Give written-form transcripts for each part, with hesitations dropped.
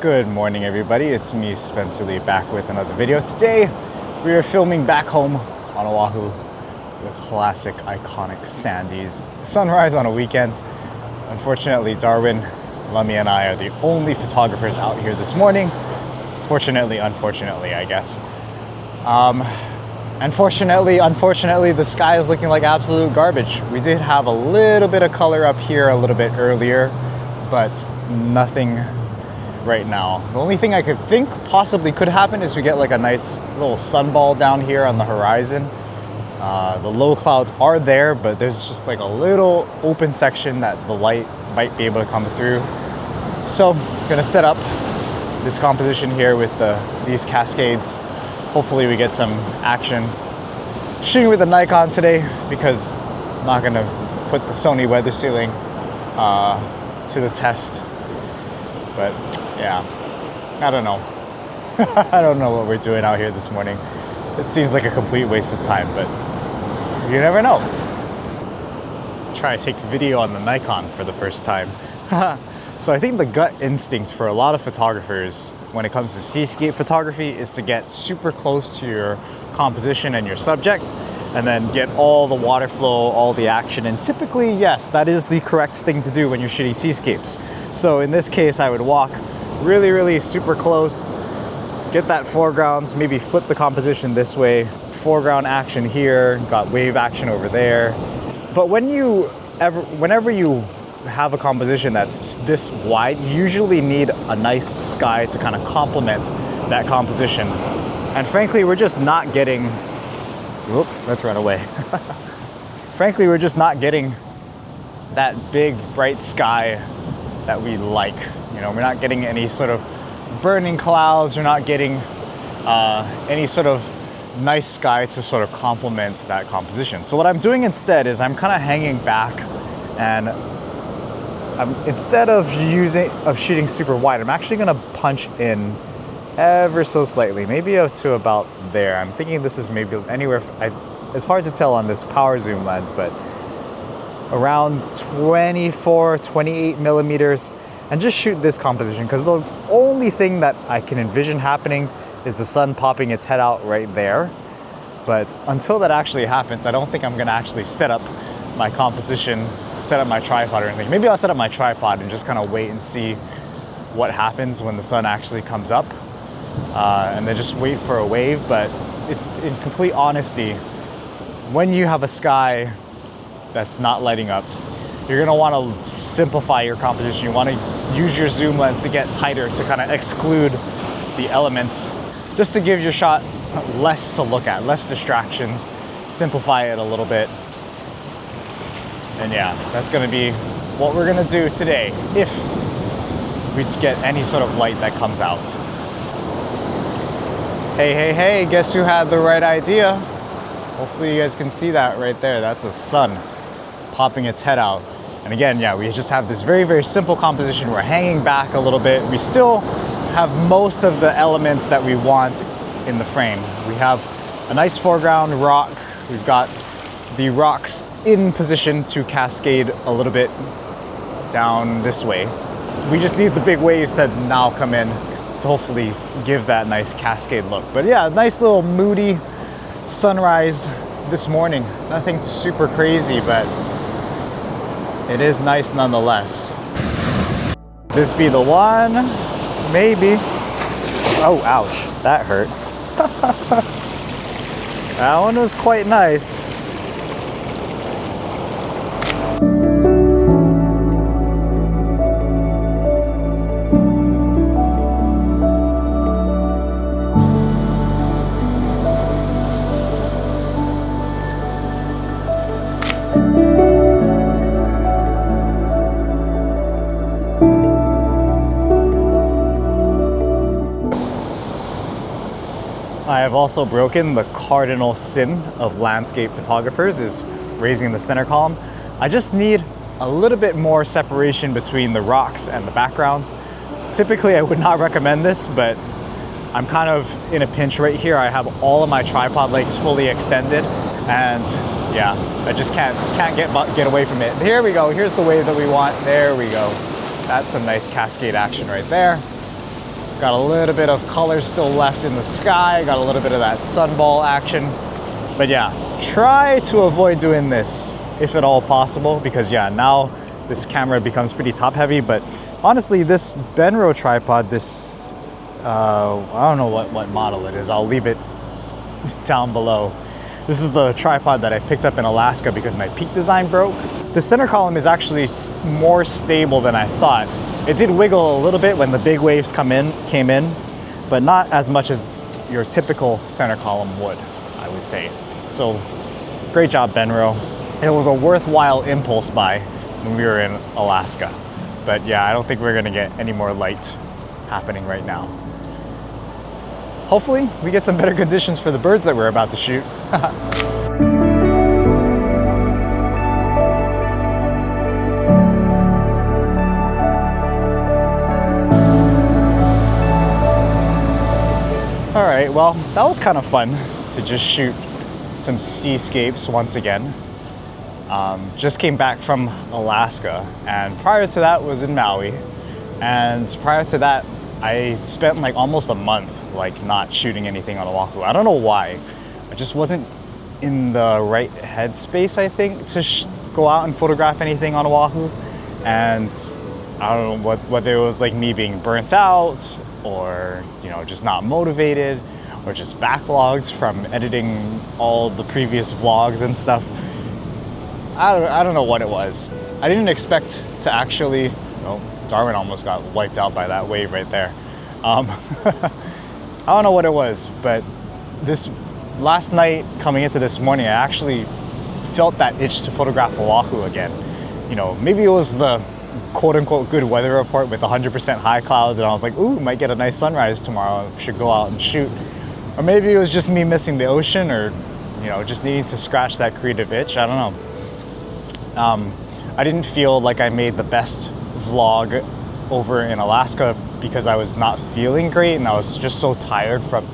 Good morning, everybody. It's me, Spencer Lee, back with another video. Today, we are filming back home on Oahu, the classic, iconic Sandies. Sunrise on a weekend. Unfortunately, Darwin, Lummi, and I are the only photographers out here this morning. Fortunately, unfortunately, I guess. Unfortunately, the sky is looking like absolute garbage. We did have a little bit of color up here a little bit earlier, but nothing right now. The only thing I could think possibly could happen is we get like a nice little sunball down here on the horizon. The low clouds are there, but there's just like a little open section that the light might be able to come through. So I'm gonna set up this composition here with these cascades. Hopefully we get some action. Shooting with the Nikon today because I'm not gonna put the Sony weather sealing to the test. But yeah, I don't know. I don't know what we're doing out here this morning. It seems like a complete waste of time, but you never know. Try to take video on the Nikon for the first time. So I think the gut instinct for a lot of photographers when it comes to seascape photography is to get super close to your composition and your subject and then get all the water flow, all the action. And typically, yes, that is the correct thing to do when you're shooting seascapes. So in this case, I would walk really super close, get that foregrounds, maybe flip the composition this way, foreground action here, got wave action over there. But whenever you have a composition that's this wide, you usually need a nice sky to kind of complement that composition. And frankly, we're just not getting, whoop, let's run away. Frankly, we're just not getting that big, bright sky that we like. You know, we're not getting any sort of burning clouds. We're not getting any sort of nice sky to sort of complement that composition. So what I'm doing instead is I'm kind of hanging back, and instead of shooting super wide, I'm actually going to punch in ever so slightly, maybe up to about there. I'm thinking this is maybe anywhere, it's hard to tell on this power zoom lens, but around 24, 28 millimeters, and just shoot this composition, because the only thing that I can envision happening is the sun popping its head out right there. But until that actually happens, I don't think I'm gonna actually set up my composition, set up my tripod or anything. Maybe I'll set up my tripod and just kind of wait and see what happens when the sun actually comes up, and then just wait for a wave. But in complete honesty, when you have a sky that's not lighting up, you're gonna wanna simplify your composition. You wanna use your zoom lens to get tighter, to kind of exclude the elements, just to give your shot less to look at, less distractions, simplify it a little bit. And yeah, that's gonna be what we're gonna do today if we get any sort of light that comes out. Hey, guess who had the right idea? Hopefully you guys can see that right there. That's the sun popping its head out. And again, yeah, we just have this very simple composition. We're hanging back a little bit. We still have most of the elements that we want in the frame. We have a nice foreground rock. We've got the rocks in position to cascade a little bit down this way. We just need the big waves to now come in to hopefully give that nice cascade look. But yeah, nice little moody sunrise this morning. Nothing super crazy, but it is nice nonetheless. This be the one? Maybe. Oh, ouch, that hurt. That one was quite nice. I have also broken the cardinal sin of landscape photographers, is raising the center column. I just need a little bit more separation between the rocks and the background. Typically I would not recommend this, but I'm kind of in a pinch right here. I have all of my tripod legs fully extended, and yeah, I just can't get away from it. Here we go, here's the wave that we want. There we go. That's some nice cascade action right there. Got a little bit of color still left in the sky, got a little bit of that sunball action. But yeah, try to avoid doing this if at all possible, because yeah, now this camera becomes pretty top heavy. But honestly, this Benro tripod, this, I don't know what model it is. I'll leave it down below. This is the tripod that I picked up in Alaska because my peak design broke. The center column is actually more stable than I thought. It did wiggle a little bit when the big waves came in, but not as much as your typical center column would, I would say. So great job, Benro. It was a worthwhile impulse buy when we were in Alaska. But yeah, I don't think we're gonna get any more light happening right now. Hopefully we get some better conditions for the birds that we're about to shoot. All right, well, that was kind of fun to just shoot some seascapes once again. Just came back from Alaska, and prior to that was in Maui. And prior to that, I spent like almost a month like not shooting anything on Oahu. I don't know why. I just wasn't in the right headspace, I think, to go out and photograph anything on Oahu. And I don't know whether it was like me being burnt out, or you know, just not motivated, or just backlogs from editing all the previous vlogs and stuff. I don't know what it was. I didn't expect to actually, oh, Darwin almost got wiped out by that wave right there. I don't know what it was, but this last night coming into this morning, I actually felt that itch to photograph Oahu again. You know, maybe it was the quote unquote good weather report with 100% high clouds, and I was like, ooh, might get a nice sunrise tomorrow, should go out and shoot. Or maybe it was just me missing the ocean, or you know, just needing to scratch that creative itch. I don't know. I didn't feel like I made the best vlog over in Alaska because I was not feeling great, and I was just so tired from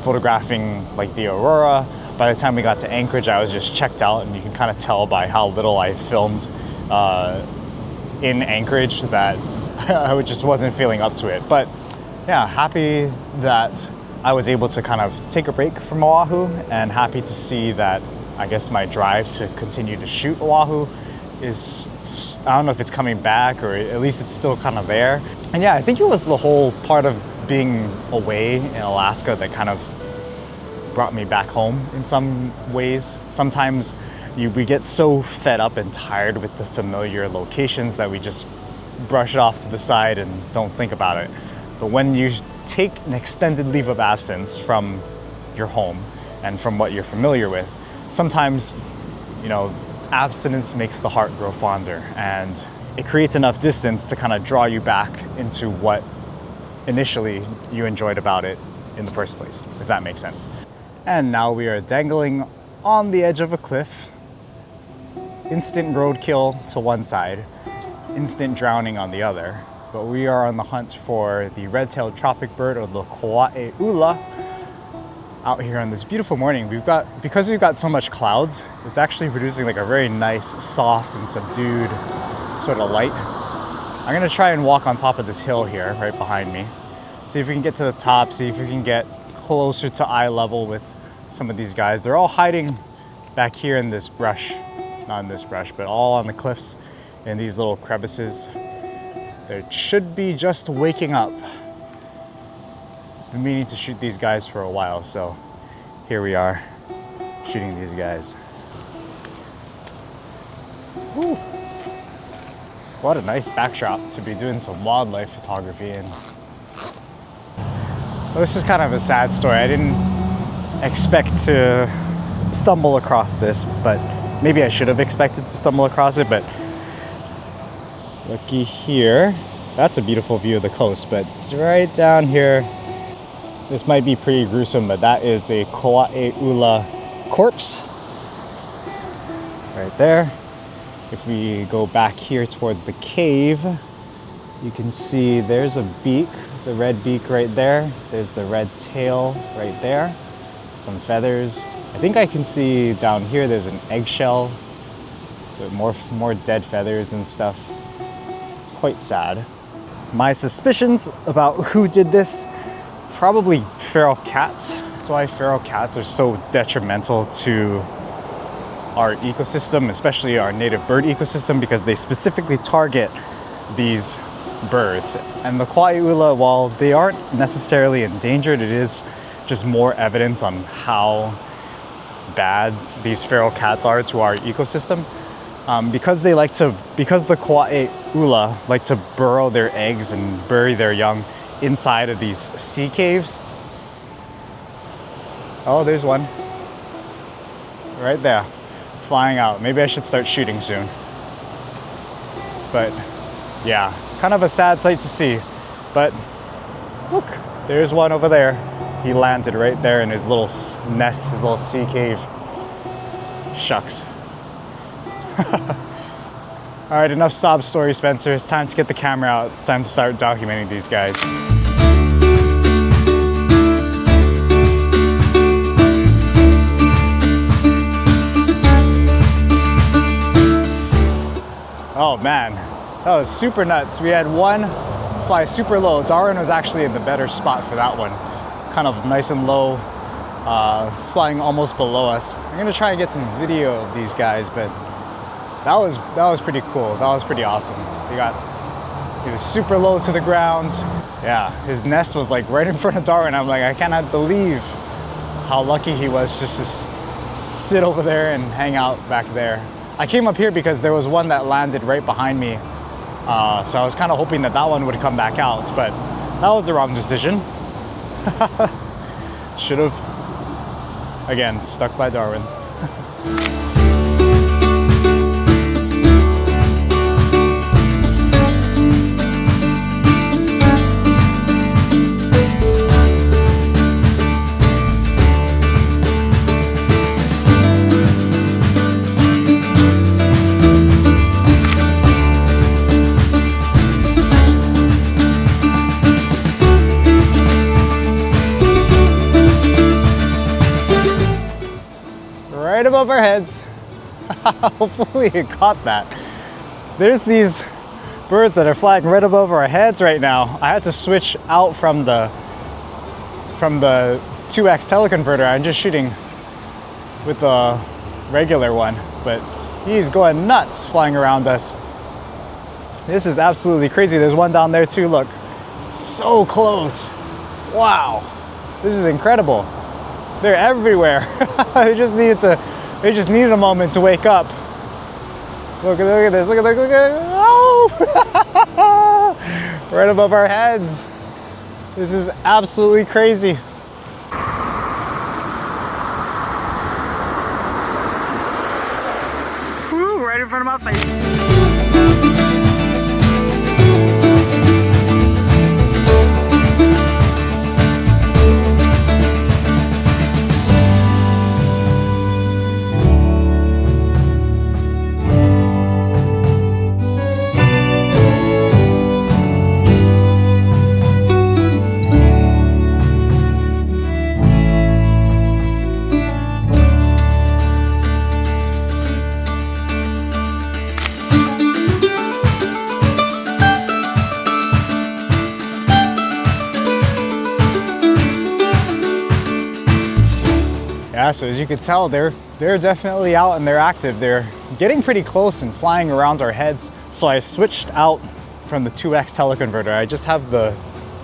photographing like the aurora. By the time we got to Anchorage, I was just checked out, and you can kind of tell by how little I filmed in Anchorage that I just wasn't feeling up to it. But yeah, happy that I was able to kind of take a break from Oahu, and happy to see that I guess my drive to continue to shoot Oahu is, I don't know if it's coming back, or at least it's still kind of there. And yeah, I think it was the whole part of being away in Alaska that kind of brought me back home in some ways. Sometimes we get so fed up and tired with the familiar locations that we just brush it off to the side and don't think about it. But when you take an extended leave of absence from your home and from what you're familiar with, sometimes, you know, abstinence makes the heart grow fonder, and it creates enough distance to kind of draw you back into what initially you enjoyed about it in the first place, if that makes sense. And now we are dangling on the edge of a cliff. Instant roadkill to one side, instant drowning on the other. But we are on the hunt for the red-tailed tropic bird, or the koa'eula, out here on this beautiful morning. Because we've got so much clouds, it's actually producing like a very nice, soft and subdued sort of light. I'm gonna try and walk on top of this hill here, right behind me. See if we can get to the top, see if we can get closer to eye level with some of these guys. They're all hiding back here in this brush. Not in this brush, but all on the cliffs in these little crevices. They should be just waking up. Been meaning to shoot these guys for a while, so here we are, shooting these guys. Woo. What a nice backdrop to be doing some wildlife photography in. Well, this is kind of a sad story. I didn't expect to stumble across this, but maybe I should have expected to stumble across it. But looky here, that's a beautiful view of the coast, but it's right down here. This might be pretty gruesome, but that is a koa'eula corpse right there. If we go back here towards the cave, you can see there's a beak, the red beak right there. There's the red tail right there, some feathers. I think I can see down here there's an eggshell with more dead feathers and stuff. Quite sad. my suspicions about who did this, probably feral cats. That's why feral cats are so detrimental to our ecosystem, especially our native bird ecosystem, because they specifically target these birds. And the kwai'ula, while they aren't necessarily endangered, it is just more evidence on how bad these feral cats are to our ecosystem. Because the kwai'ula like to burrow their eggs and bury their young inside of these sea caves. Oh, there's one right there, flying out. Maybe I should start shooting soon. But yeah, kind of a sad sight to see. But look, there's one over there. He landed right there in his little nest, his little sea cave. Shucks. All right, enough sob story, Spencer. It's time to get the camera out. It's time to start documenting these guys. Oh man, that was super nuts. We had one fly super low. Darwin was actually in the better spot for that one. Kind of nice and low, flying almost below us. I'm gonna try and get some video of these guys, but that was pretty cool. That was pretty awesome. He was super low to the ground. Yeah, his nest was like right in front of Darwin. I'm like, I cannot believe how lucky he was just to sit over there and hang out back there. I came up here because there was one that landed right behind me. So I was kind of hoping that that one would come back out, but that was the wrong decision. Should have, again, stuck by Darwin. Right above our heads. Hopefully you caught that. There's these birds that are flying right above our heads right now. I had to switch out from the 2x teleconverter. I'm just shooting with the regular one, but he's going nuts flying around us. This is absolutely crazy. There's one down there too, look. So close. Wow. This is incredible. They're everywhere. They just needed a moment to wake up. Look at this, look at this. Oh! Right above our heads. This is absolutely crazy. Woo, right in front of my face. Yeah, so as you can tell, they're definitely out and they're active. They're getting pretty close and flying around our heads. So I switched out from the 2x teleconverter. I just have the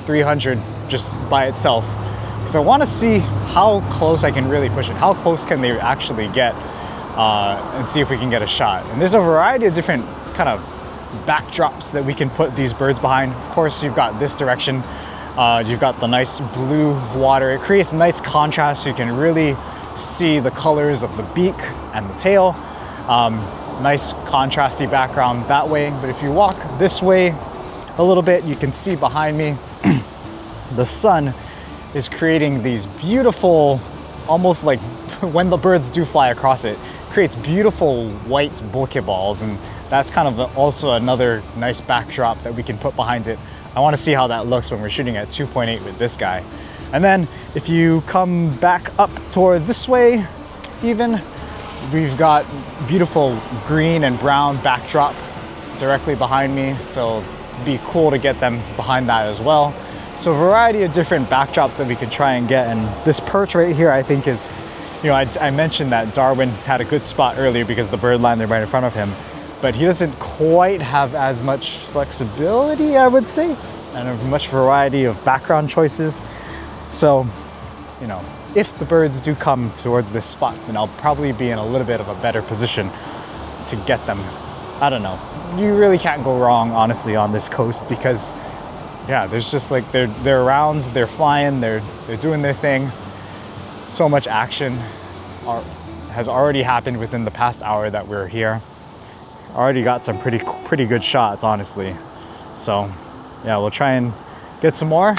300 just by itself because I want to see how close I can really push it. How close can they actually get and see if we can get a shot. And there's a variety of different kind of backdrops that we can put these birds behind. Of course, you've got this direction. You've got the nice blue water. It creates a nice contrast so you can really see the colors of the beak and the tail. Nice contrasty background that way. But if you walk this way a little bit, you can see behind me the sun is creating these beautiful, almost like when the birds do fly across it, creates beautiful white bokeh balls, and that's kind of also another nice backdrop that we can put behind it. I want to see how that looks when we're shooting at 2.8 with this guy. And then if you come back up towards this way, even, we've got beautiful green and brown backdrop directly behind me. So be cool to get them behind that as well. So a variety of different backdrops that we could try and get. And this perch right here, I think is, you know, I mentioned that Darwin had a good spot earlier because the bird landed right in front of him, but he doesn't quite have as much flexibility, I would say, and a much variety of background choices. So, you know, if the birds do come towards this spot, then I'll probably be in a little bit of a better position to get them. I don't know. You really can't go wrong, honestly, on this coast because, yeah, there's just like they're around, they're flying, they're doing their thing. So much action has already happened within the past hour that we're here. Already got some pretty good shots, honestly. So, yeah, we'll try and get some more.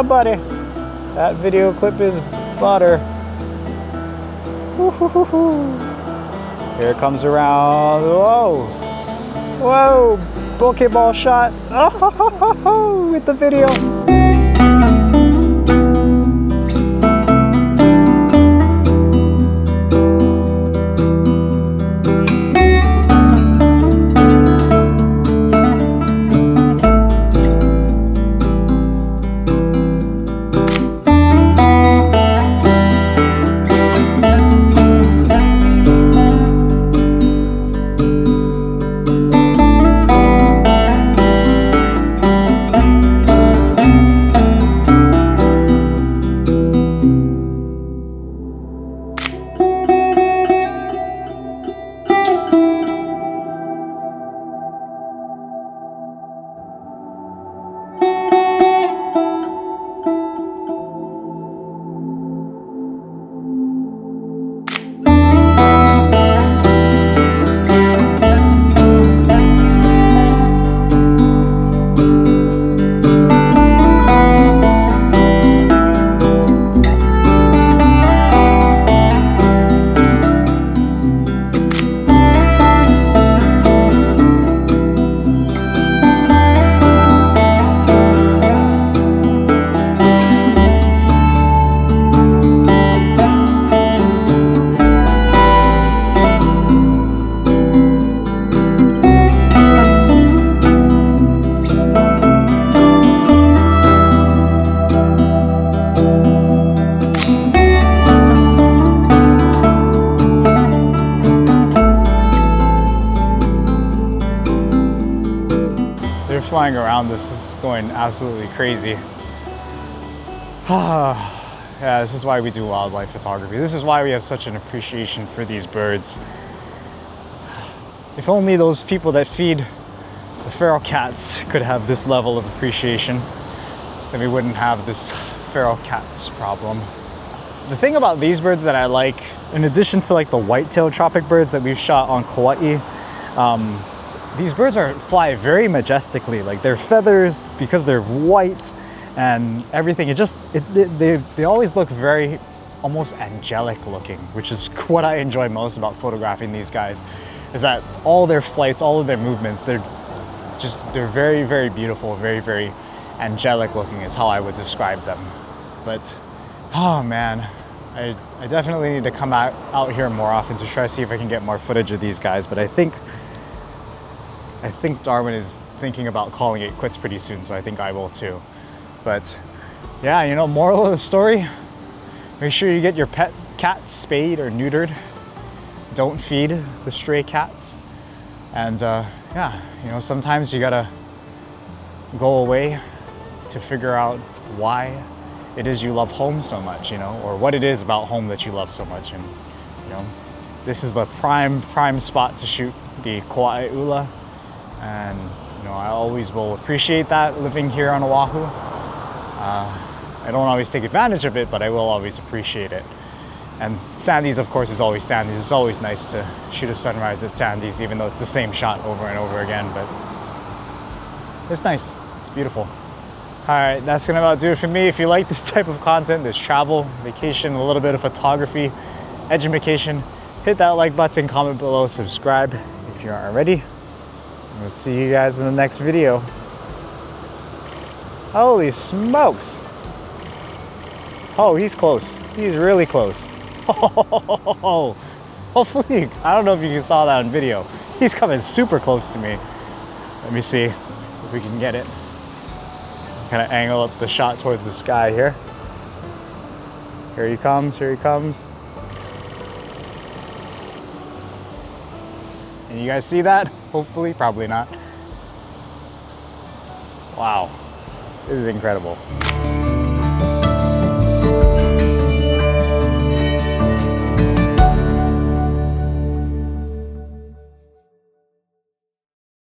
Buddy, that video clip is butter. Here it comes around. Whoa, whoa, Pokeball shot. Oh, with the video. Flying around this is going absolutely crazy. Yeah, this is why we do wildlife photography. This is why we have such an appreciation for these birds. If only those people that feed the feral cats could have this level of appreciation, then we wouldn't have this feral cats problem. The thing about these birds that I like, in addition to like the white-tailed tropic birds that we've shot on Kauai, these birds fly very majestically. Like their feathers, because they're white and everything, they always look very almost angelic looking, which is what I enjoy most about photographing these guys, is that all their flights, all of their movements, they're very, very beautiful, very, very angelic looking is how I would describe them. But, oh man, I definitely need to come out here more often to try to see if I can get more footage of these guys. But I think Darwin is thinking about calling it quits pretty soon, so I think I will too. But yeah, you know, moral of the story, make sure you get your pet cats spayed or neutered. Don't feed the stray cats. And yeah, you know, sometimes you gotta go away to figure out why it is you love home so much, you know, or what it is about home that you love so much. And you know, this is the prime spot to shoot the Kauai ula. And you know, I always will appreciate that living here on Oahu. I don't always take advantage of it, but I will always appreciate it. And Sandy's, of course, is always Sandy's. It's always nice to shoot a sunrise at Sandy's, even though it's the same shot over and over again, but it's nice. It's beautiful. All right, that's gonna about do it for me. If you like this type of content, this travel, vacation, a little bit of photography, education, hit that like button, comment below, subscribe if you aren't already. And we'll see you guys in the next video. Holy smokes. Oh, he's close. He's really close. Oh, hopefully, I don't know if you saw that on video. He's coming super close to me. Let me see if we can get it. Kind of angle up the shot towards the sky here. Here he comes, here he comes. And you guys see that? Hopefully, probably not. Wow, this is incredible.